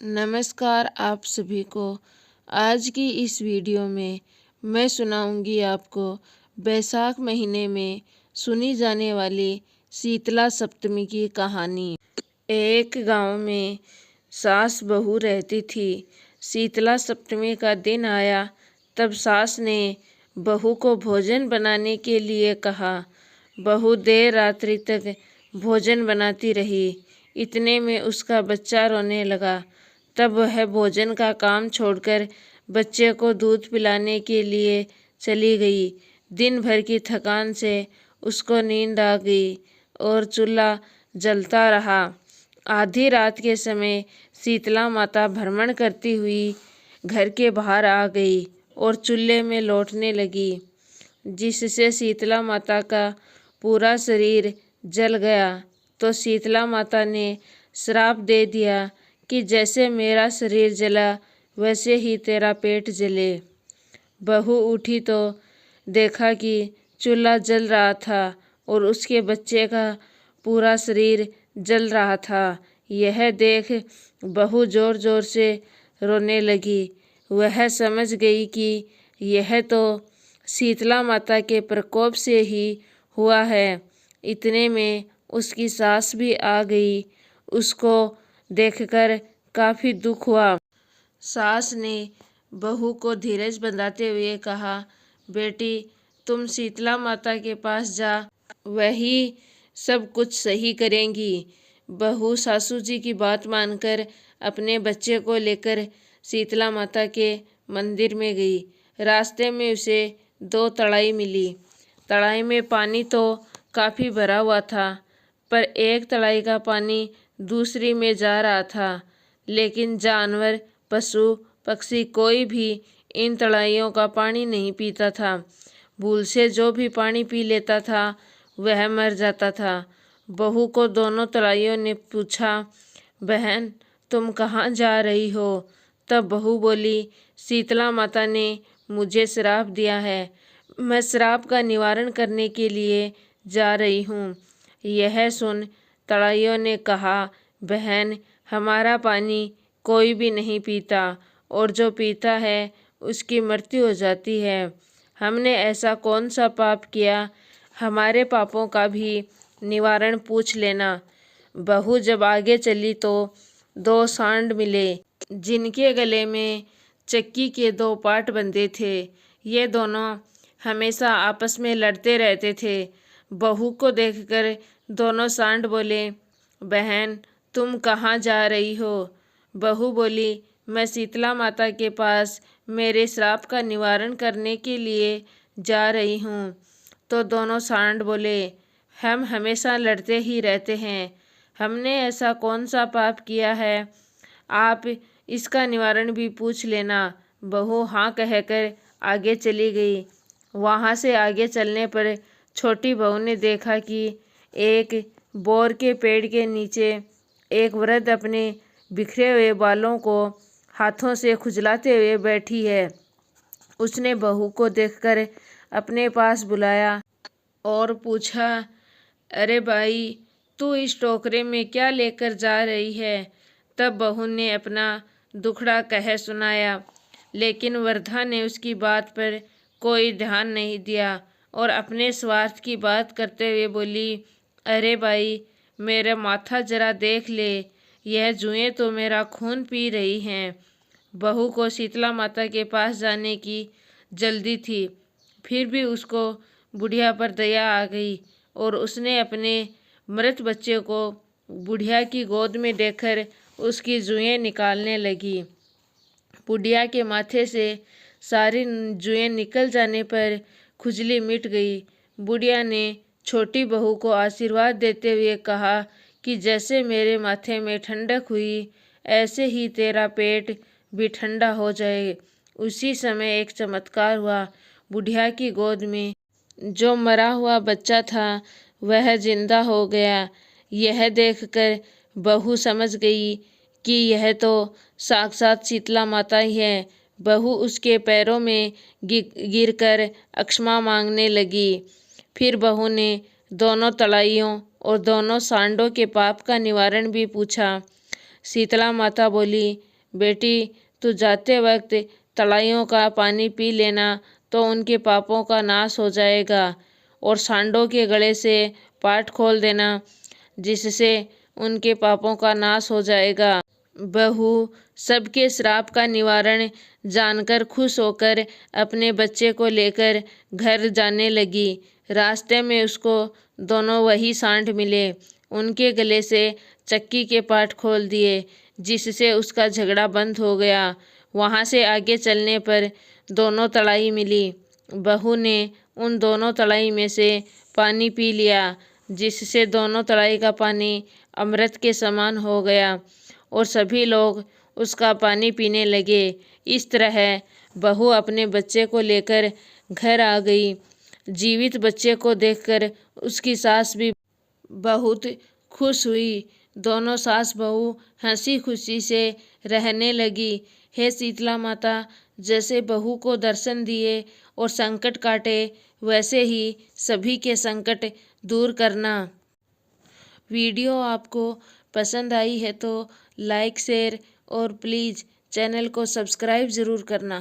नमस्कार आप सभी को। आज की इस वीडियो में मैं सुनाऊंगी आपको बैसाख महीने में सुनी जाने वाली शीतला सप्तमी की कहानी। एक गांव में सास बहू रहती थी। शीतला सप्तमी का दिन आया तब सास ने बहू को भोजन बनाने के लिए कहा। बहू देर रात्रि तक भोजन बनाती रही। इतने में उसका बच्चा रोने लगा। तब वह भोजन का काम छोड़कर बच्चे को दूध पिलाने के लिए चली गई। दिन भर की थकान से उसको नींद आ गई और चूल्हा जलता रहा। आधी रात के समय शीतला माता भ्रमण करती हुई घर के बाहर आ गई और चूल्हे में लौटने लगी, जिससे शीतला माता का पूरा शरीर जल गया। तो शीतला माता ने श्राप दे दिया कि जैसे मेरा शरीर जला वैसे ही तेरा पेट जले। बहू उठी तो देखा कि चूल्हा जल रहा था और उसके बच्चे का पूरा शरीर जल रहा था। यह देख बहू जोर जोर से रोने लगी। वह समझ गई कि यह तो शीतला माता के प्रकोप से ही हुआ है। इतने में उसकी सास भी आ गई। उसको देखकर काफ़ी दुख हुआ। सास ने बहू को धीरज बंधाते हुए कहा, बेटी तुम शीतला माता के पास जा, वही सब कुछ सही करेंगी। बहू सासू जी की बात मानकर अपने बच्चे को लेकर शीतला माता के मंदिर में गई। रास्ते में उसे 2 तड़ाई मिली। तड़ाई में पानी तो काफ़ी भरा हुआ था, पर एक तड़ाई का पानी दूसरी में जा रहा था। लेकिन जानवर, पशु, पक्षी कोई भी इन तड़ाइयों का पानी नहीं पीता था। भूल से जो भी पानी पी लेता था वह मर जाता था। बहू को दोनों तड़ाइयों ने पूछा, बहन तुम कहाँ जा रही हो? तब बहू बोली, शीतला माता ने मुझे श्राप दिया है, मैं श्राप का निवारण करने के लिए जा रही हूँ। यह सुन तड़ाइयों ने कहा, बहन हमारा पानी कोई भी नहीं पीता और जो पीता है उसकी मृत्यु हो जाती है। हमने ऐसा कौन सा पाप किया? हमारे पापों का भी निवारण पूछ लेना। बहू जब आगे चली तो 2 सांड मिले, जिनके गले में चक्की के 2 पाट बंधे थे। ये दोनों हमेशा आपस में लड़ते रहते थे। बहू को देखकर दोनों सांड बोले, बहन तुम कहाँ जा रही हो? बहू बोली, मैं शीतला माता के पास मेरे श्राप का निवारण करने के लिए जा रही हूँ। तो दोनों सांड बोले, हम हमेशा लड़ते ही रहते हैं, हमने ऐसा कौन सा पाप किया है? आप इसका निवारण भी पूछ लेना। बहू हाँ कहकर आगे चली गई। वहाँ से आगे चलने पर छोटी बहू ने देखा कि एक बोर के पेड़ के नीचे एक वृद्ध अपने बिखरे हुए बालों को हाथों से खुजलाते हुए बैठी है। उसने बहू को देखकर अपने पास बुलाया और पूछा, अरे भाई तू इस टोकरे में क्या लेकर जा रही है? तब बहू ने अपना दुखड़ा कह सुनाया, लेकिन वृद्धा ने उसकी बात पर कोई ध्यान नहीं दिया और अपने स्वार्थ की बात करते हुए बोली, अरे भाई मेरा माथा जरा देख ले, यह जुएं तो मेरा खून पी रही हैं। बहू को शीतला माता के पास जाने की जल्दी थी, फिर भी उसको बुढ़िया पर दया आ गई और उसने अपने मृत बच्चे को बुढ़िया की गोद में देखकर उसकी जुएं निकालने लगी। बुढ़िया के माथे से सारी जुएं निकल जाने पर खुजली मिट गई। बुढ़िया ने छोटी बहू को आशीर्वाद देते हुए कहा कि जैसे मेरे माथे में ठंडक हुई ऐसे ही तेरा पेट भी ठंडा हो जाए। उसी समय एक चमत्कार हुआ। बुढ़िया की गोद में जो मरा हुआ बच्चा था वह जिंदा हो गया। यह देखकर बहू समझ गई कि यह तो साक्षात शीतला माता ही है। बहू उसके पैरों में गिरकर क्षमा मांगने लगी। फिर बहू ने दोनों तड़ाइयों और दोनों सांडों के पाप का निवारण भी पूछा। शीतला माता बोली, बेटी तू जाते वक्त तलाइयों का पानी पी लेना तो उनके पापों का नाश हो जाएगा, और सांडों के गले से पाट खोल देना जिससे उनके पापों का नाश हो जाएगा। बहू सबके श्राप का निवारण जानकर खुश होकर अपने बच्चे को लेकर घर जाने लगी। रास्ते में उसको दोनों वही सांड मिले। उनके गले से चक्की के पाट खोल दिए जिससे उसका झगड़ा बंद हो गया। वहाँ से आगे चलने पर दोनों तलाई मिली। बहू ने उन दोनों तलाई में से पानी पी लिया जिससे दोनों तलाई का पानी अमृत के समान हो गया और सभी लोग उसका पानी पीने लगे। इस तरह बहू अपने बच्चे को लेकर घर आ गई। जीवित बच्चे को देखकर उसकी सास भी बहुत खुश हुई। दोनों सास बहू हंसी खुशी से रहने लगी। हे शीतला माता, जैसे बहू को दर्शन दिए और संकट काटे वैसे ही सभी के संकट दूर करना। वीडियो आपको पसंद आई है तो लाइक शेयर और प्लीज़ चैनल को सब्सक्राइब ज़रूर करना।